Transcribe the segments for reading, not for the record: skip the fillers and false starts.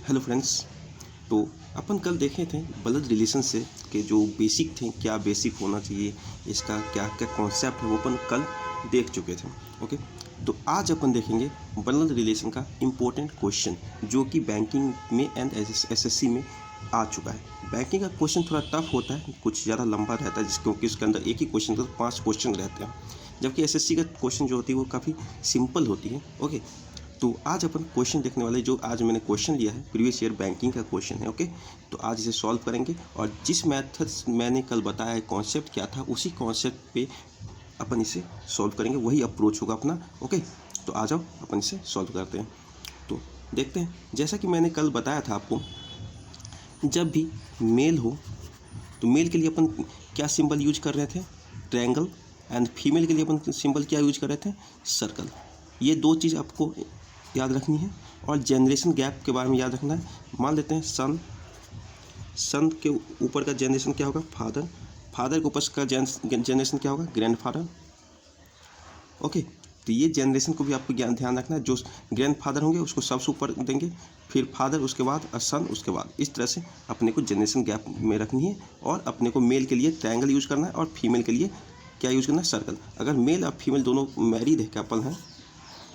Hello friends. तो अपन कल देखे थे ब्लड रिलेशन से के जो बेसिक थे, क्या बेसिक होना चाहिए, इसका क्या क्या कॉन्सेप्ट है, वो अपन कल देख चुके थे। ओके, तो आज अपन देखेंगे ब्लड रिलेशन का इम्पोर्टेंट क्वेश्चन जो कि बैंकिंग में एंड एसएससी में आ चुका है। बैंकिंग का क्वेश्चन थोड़ा टफ होता है, कुछ ज़्यादा लंबा रहता है, क्योंकि उसके अंदर एक ही क्वेश्चन का 5 क्वेश्चन रहते हैं, जबकि एसएससी का क्वेश्चन जो होती है वो काफ़ी सिंपल होती है। ओके, तो आज अपन क्वेश्चन देखने वाले, जो आज मैंने क्वेश्चन लिया है प्रीवियस ईयर बैंकिंग का क्वेश्चन है। ओके, तो आज इसे सॉल्व करेंगे और जिस मेथड मैंने कल बताया है, कॉन्सेप्ट क्या था, उसी कॉन्सेप्ट पे अपन इसे सॉल्व करेंगे, वही अप्रोच होगा अपना। ओके, तो आ जाओ अपन इसे सॉल्व करते हैं। तो देखते हैं, जैसा कि मैंने कल बताया था आपको, जब भी मेल हो तो मेल के लिए अपन क्या सिंबल यूज कर रहे थे, ट्रायंगल, एंड फीमेल के लिए अपन सिंबल क्या यूज कर रहे थे, सर्कल। ये दो चीज़ आपको याद रखनी है। और जनरेशन गैप के बारे में याद रखना है। मान लेते हैं सन के ऊपर का जनरेशन क्या होगा, फादर के ऊपर का जनरेशन क्या होगा, ग्रैंडफादर। ओके, तो ये जनरेशन को भी आपको ध्यान रखना है। जो ग्रैंडफादर होंगे उसको सबसे ऊपर देंगे, फिर फादर, उसके बाद सन, उसके बाद। इस तरह से अपने को जनरेशन गैप में रखनी है। और अपने को मेल के लिए ट्रायंगल यूज करना है और फीमेल के लिए क्या यूज करना है, सर्कल। अगर मेल और फीमेल दोनों मैरिड है, कपल हैं,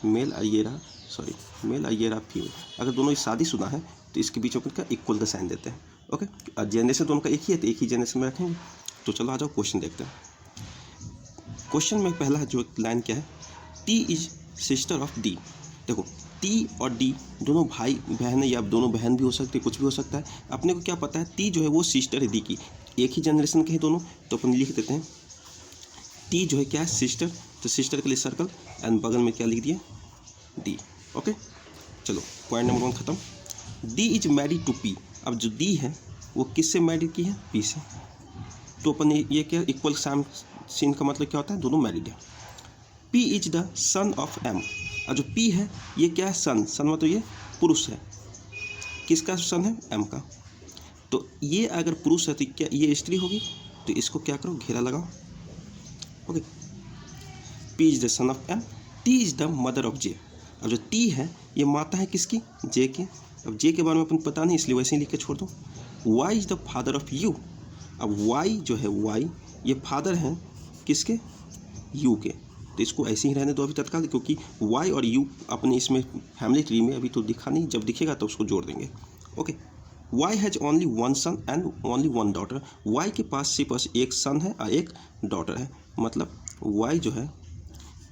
मेल और ये रहा फीमेल, अगर दोनों शादीशुदा हैं तो इसके बीच में का इक्वल का साइन देते हैं। ओके, और जनरेशन दोनों का एक ही है तो एक ही जनरेशन में रखेंगे। तो चलो आ जाओ क्वेश्चन देखते हैं। क्वेश्चन में पहला जो लाइन क्या है, T is sister of D. देखो, टी और डी दोनों भाई बहन है, या दोनों बहन भी हो सकती है, कुछ भी हो सकता है। अपने को क्या पता है, टी जो है वो सिस्टर है डी की, एक ही जनरेशन के हैं दोनों, तो अपन लिख देते हैं टी जो है क्या है, सिस्टर। तो सिस्टर के लिए सर्कल, एंड बगल में क्या लिख दिया, डी। ओके, चलो पॉइंट नंबर 1 खत्म। D is married to P. अब जो डी है वो किससे मैरिड की है, पी से। तो अपन ये क्या, इक्वल साइन सीन का मतलब क्या होता है, दोनों मैरिड है। P is the son of M. और जो पी है ये क्या है, सन मतलब ये पुरुष है। किसका सन है, एम का। तो ये अगर पुरुष है तो क्या ये स्त्री होगी, तो इसको क्या करो, घेरा लगाओ। Okay, P is the son of M, T is the mother of J. अब जो टी है ये माता है किसकी, जे की। अब जे के बारे में अपन पता नहीं, इसलिए वैसे ही लिख के छोड़ दो। Y is the father of U. अब वाई जो है, वाई ये फादर हैं किसके, यू के। तो इसको ऐसे ही रहने दो अभी तत्काल, क्योंकि वाई और यू अपने इसमें फैमिली ट्री में अभी तो दिखा नहीं, जब दिखेगा तो उसको जोड़ देंगे। Okay, Y has only one son and only one daughter. Y के पास सिर्फ एक सन है और एक डॉटर है। मतलब वाई जो है,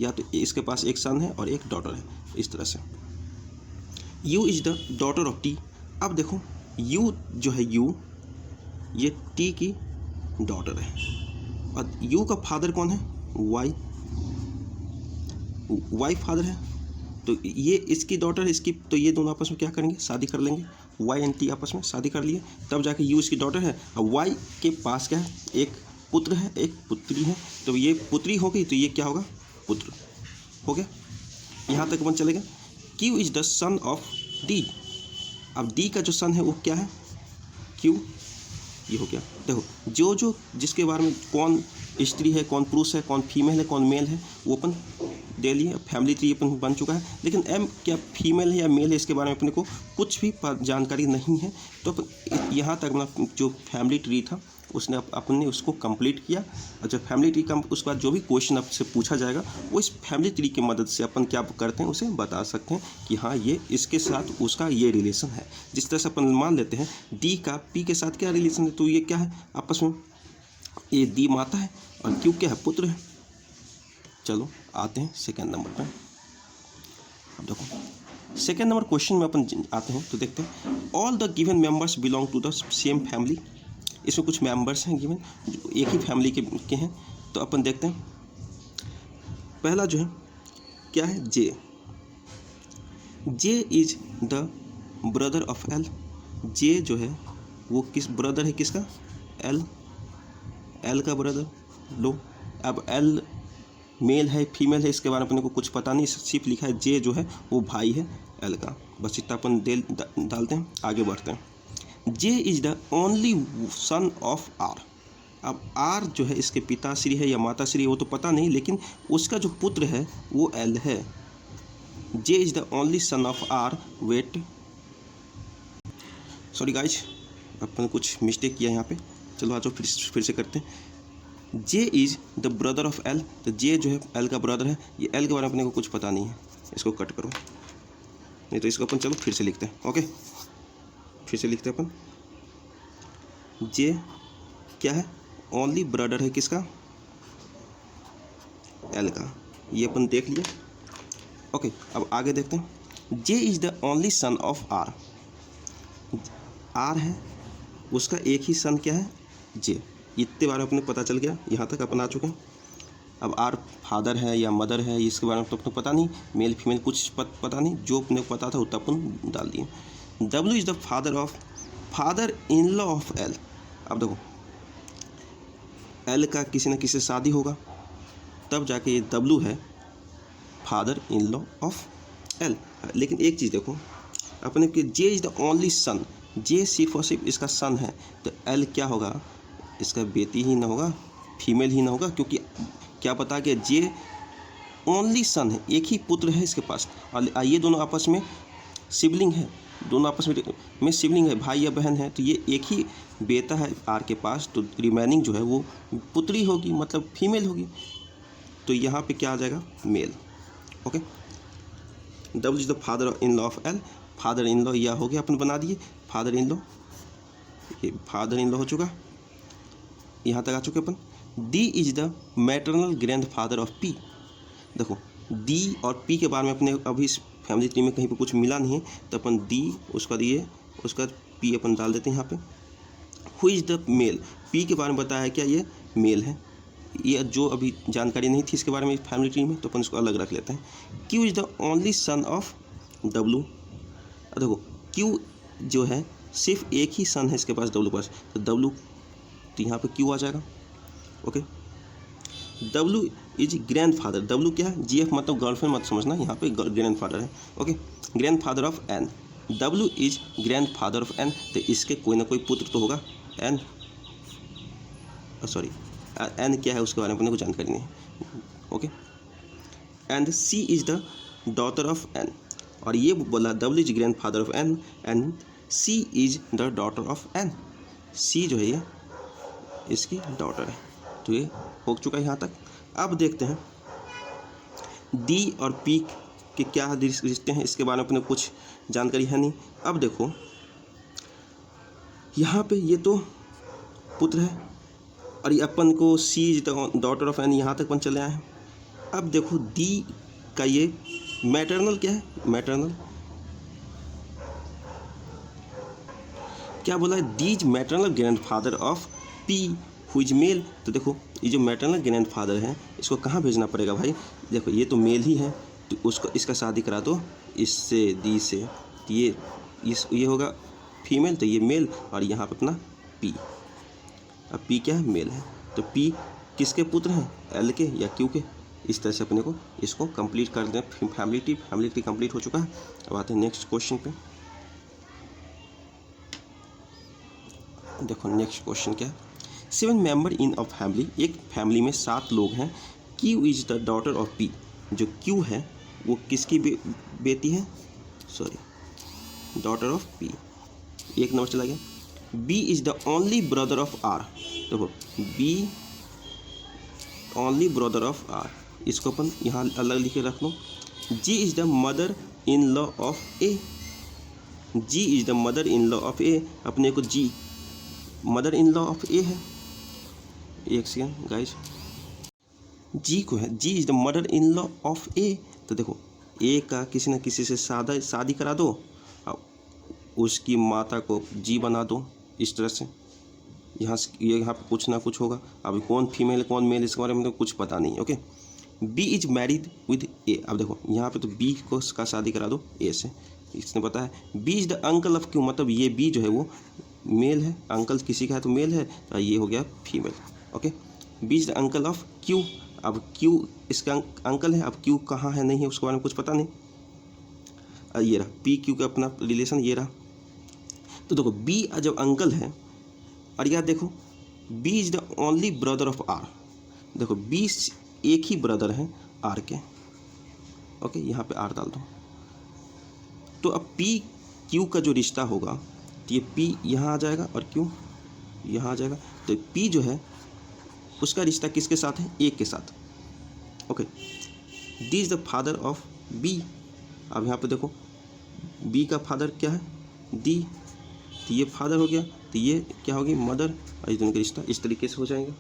या तो इसके पास एक सन है और एक डॉटर है, इस तरह से। You is the daughter of T. अब देखो, यू जो है, यू ये टी की डॉटर है, और यू का फादर कौन है, वाई फादर है। तो ये इसकी डॉटर है, इसकी, तो ये दोनों आपस में क्या करेंगे, शादी कर लेंगे। वाई एंड टी आपस में शादी कर लिए, तब जाके यू इसकी डॉटर है। और वाई के पास क्या है, एक पुत्र है, एक पुत्री है। तो ये पुत्री हो गई, तो ये क्या होगा, पुत्र हो गया। यहाँ तक अपन चलेगा। Q is the son of D. अब डी का जो सन है वो क्या है, क्यू, ये हो गया। देखो, जो जिसके बारे में कौन स्त्री है, कौन पुरुष है, कौन फीमेल है, कौन मेल है, वो अपन दे लिए। फैमिली ट्री अपन बन चुका है। लेकिन एम क्या फीमेल है या मेल है, इसके बारे में अपने को कुछ भी जानकारी नहीं है। तो अपन यहाँ तक ना, जो फैमिली ट्री था उसने अपने उसको कंप्लीट किया। और जब फैमिली ट्री का उसके बाद जो भी क्वेश्चन आपसे पूछा जाएगा, वो इस फैमिली ट्री की मदद से अपन क्या करते हैं, उसे बता सकते हैं कि हाँ ये इसके साथ उसका ये रिलेशन है। जिस तरह से अपन मान लेते हैं डी का पी के साथ क्या रिलेशन है, तो ये क्या है आपस में, ये डी माता है और क्यू क्या है, पुत्र है। चलो आते हैं सेकेंड नंबर पर। अब देखो, सेकेंड नंबर क्वेश्चन में अपन आते हैं तो देखते हैं, all the given members belong to the same family. इसमें कुछ मेंबर्स हैं गिवन जो एक ही फैमिली के हैं। तो अपन देखते हैं, पहला जो है क्या है, J is the brother of L. J जो है वो किस ब्रदर है, किसका, एल का ब्रदर। लो, अब एल मेल है फीमेल है, इसके बारे में अपने को कुछ पता नहीं, सिर्फ लिखा है जे जो है वो भाई है एल का। बस इतना अपन डालते हैं, आगे बढ़ते हैं। J is the only son of R. अब आर जो है इसके पिताश्री है या माताश्री है वो तो पता नहीं, लेकिन उसका जो पुत्र है वो एल है। J is the only son of R, wait, sorry guys, अपन ने कुछ मिस्टेक किया यहाँ पे। चलो आ जाओ फिर से करते हैं। J is the brother of L, तो जे जो है एल का ब्रदर है। ये एल के बारे में अपने को कुछ पता नहीं है, इसको कट करो, नहीं तो इसको अपन चलो फिर से लिखते हैं। ओके, फिर से लिखते हैं अपन। जे क्या है, ओनली ब्रदर है किसका, एल का, ये अपन देख लिया। ओके, अब आगे देखते हैं। J is the only son of R, R है उसका एक ही सन क्या है, जे। इतने बारे में अपने पता चल गया, यहाँ तक अपन आ चुके हैं। अब आर फादर है या मदर है इसके बारे में तो अपने पता नहीं, मेल फीमेल कुछ पता नहीं, जो अपने को पता था उतना अपन डाल दिए। W is the father in law of L. अब देखो एल का किसी न किसी से शादी होगा तब जाके ये डब्ल्यू है father in law of L. लेकिन एक चीज़ देखो अपने के, जे इज़ द ओनली सन, जे सिर्फ और सिर्फ इसका सन है, तो एल क्या होगा, इसका बेटी ही ना होगा, फीमेल ही ना होगा, क्योंकि क्या पता कि जे ओनली सन है, एक ही पुत्र है इसके पास, और ये दोनों आपस में सिबलिंग है, दोनों आपस में सिबलिंग है, भाई या बहन है, तो ये एक ही बेटा है आर के पास, तो रिमेनिंग जो है वो पुत्री होगी, मतलब फीमेल होगी। तो यहाँ पे क्या आ जाएगा, male. Okay, W is the father in law of L, father in law यह हो गया, अपन बना दिए फादर इन लॉ, ये फादर इन लॉ हो चुका, यहाँ तक आ चुके अपन। D is the maternal grandfather of P. देखो डी और पी के बारे में अपने अभी इस फैमिली ट्री में कहीं पे कुछ मिला नहीं है, तो अपन डी उसका दिए, उसका पी अपन डाल देते हैं यहाँ पे। Who is the male, P के बारे में बताया है क्या, ये मेल है, ये जो अभी जानकारी नहीं थी इसके बारे में फैमिली ट्री में, तो अपन इसको अलग रख लेते हैं। Q is the only son of W. देखो क्यू जो है सिर्फ एक ही सन है इसके पास, डब्लू पास, तो डब्लू, तो यहाँ पे क्यू आ जाएगा। Okay, W is grand father, W क्या है, जी एफ मतलब गर्लफ्रेंड मत समझना, यहाँ पे ग्रैंड फादर है। Okay, grandfather of N, W is grandfather of N, तो इसके कोई ना कोई पुत्र तो होगा, एन, सॉरी एन क्या है उसके बारे में अपने को जानकारी नहीं है। Okay, and C is the daughter of N, और ये बोला W is grandfather of N and C is the daughter of N, C जो है ये इसकी डॉटर है, तो ये हो चुका है यहाँ तक। अब देखते हैं डी और पी के क्या रिश्ते हैं, इसके बारे में अपने कुछ जानकारी है नहीं। अब देखो यहाँ पे ये तो पुत्र है, और ये अपन को C is the daughter of N, यहाँ तक अपन चले आए हैं। अब देखो डी का ये मैटरनल क्या है, मैटरनल क्या बोला है, D is maternal grandfather of P who is male. तो देखो ये जो मैटरनल ग्रैंड फादर है इसको कहाँ भेजना पड़ेगा भाई, देखो ये तो मेल ही है, तो उसको इसका शादी करा दो इससे, डी से, तो ये होगा फीमेल, तो ये मेल, और यहाँ पे अपना पी, अब पी क्या है, मेल है, तो पी किसके पुत्र हैं, एल के या क्यू के। इस तरह से अपने को इसको कंप्लीट कर दें, फैमिली ट्री कंप्लीट हो चुका है। अब आते हैं नेक्स्ट क्वेश्चन पे। देखो नेक्स्ट क्वेश्चन क्या है, 7 मेंबर इन अ फैमिली, एक फैमिली में 7 लोग हैं। Q is the daughter of P, जो क्यू है वो किसकी बेटी है, सॉरी डॉटर ऑफ पी, एक नंबर चला गया। B is the only brother of R, देखो B only brother of R, इसको अपन यहाँ अलग लिखे रख लो। G is the mother in law of A, G is the mother in law of ए, अपने को G mother in law of A है, एक सेकेंड गाइज, जी को है, G is the mother in law of A, तो देखो ए का किसी न किसी से शादी करा दो, उसकी माता को जी बना दो, इस तरह से यहाँ पे कुछ ना कुछ होगा। अभी कौन फीमेल कौन मेल इसके बारे में तो कुछ पता नहीं। Okay, B is married with A, अब देखो यहाँ पे तो बी को का शादी करा दो ए से, इसने पता है। B is the uncle of Q, मतलब ये बी जो है वो मेल है, अंकल किसी का है तो मेल है, तो ये हो गया female. Okay, B is the uncle of Q, अब क्यू इसका अंकल है, अब क्यू कहाँ है नहीं है उसके बारे में कुछ पता नहीं। ये रहा पी क्यू का अपना रिलेशन, ये रहा, तो देखो बी जब अंकल है, और यार देखो B is the only brother of R, देखो बी एक ही ब्रदर है आर के। ओके, यहाँ पे आर डाल दो, तो अब पी क्यू का जो रिश्ता होगा, तो ये P यहाँ आ जाएगा और Q यहाँ आ जाएगा। तो P जो है उसका रिश्ता किसके साथ है? A के साथ। Okay, D is the father of B। अब यहाँ पे देखो B का फादर क्या है? D, तो ये फादर हो गया, तो ये क्या होगी? मदर। और इस दोनों का रिश्ता इस तरीके से हो जाएंगे।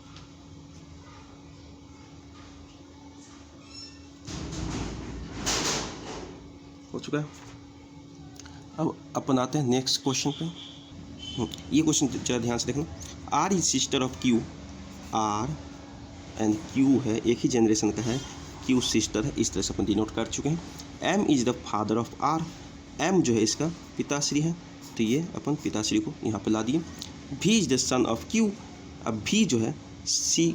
हो चुका है। अब अपन आते हैं नेक्स्ट क्वेश्चन पे। ये क्वेश्चन जरा ध्यान से देखना। R is sister of Q. R and Q है, एक ही जनरेशन का है, क्यू सिस्टर है, इस तरह से अपन डिनोट कर चुके हैं। M is the father of R. M जो है इसका पिताश्री है, तो ये अपन पिताश्री को यहाँ पे ला दिए। B is the son of Q. अब भी जो है C,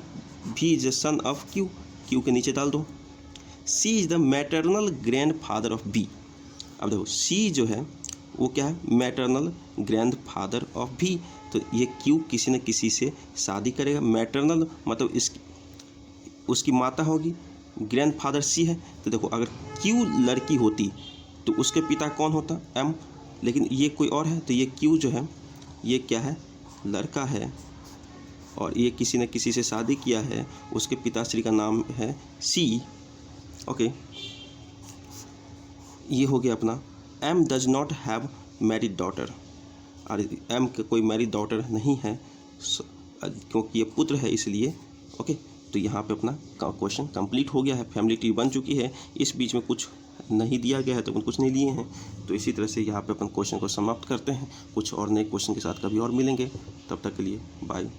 B is the son of Q, Q के नीचे डाल दो। C is the maternal grandfather of B. अब देखो सी जो है वो क्या है? मैटरनल ग्रैंड फादर ऑफ भी। तो ये क्यू किसी न किसी से शादी करेगा। मैटरनल मतलब इसकी उसकी माता होगी, ग्रैंड फादर सी है। तो देखो अगर क्यू लड़की होती तो उसके पिता कौन होता? एम। लेकिन ये कोई और है, तो ये क्यू जो है ये क्या है? लड़का है, और ये किसी न किसी से शादी किया है, उसके पिताश्री का नाम है सी। ओके, ये हो गया अपना। M does not have married daughter. और एम के कोई मैरिड डॉटर नहीं है क्योंकि ये पुत्र है इसलिए। ओके, तो यहाँ पे अपना क्वेश्चन कंप्लीट हो गया है। फैमिली ट्री बन चुकी है। इस बीच में कुछ नहीं दिया गया है तो अपन कुछ नहीं लिए हैं। तो इसी तरह से यहाँ पे अपन क्वेश्चन को समाप्त करते हैं। कुछ और नए क्वेश्चन के साथ कभी और मिलेंगे। तब तक के लिए बाय।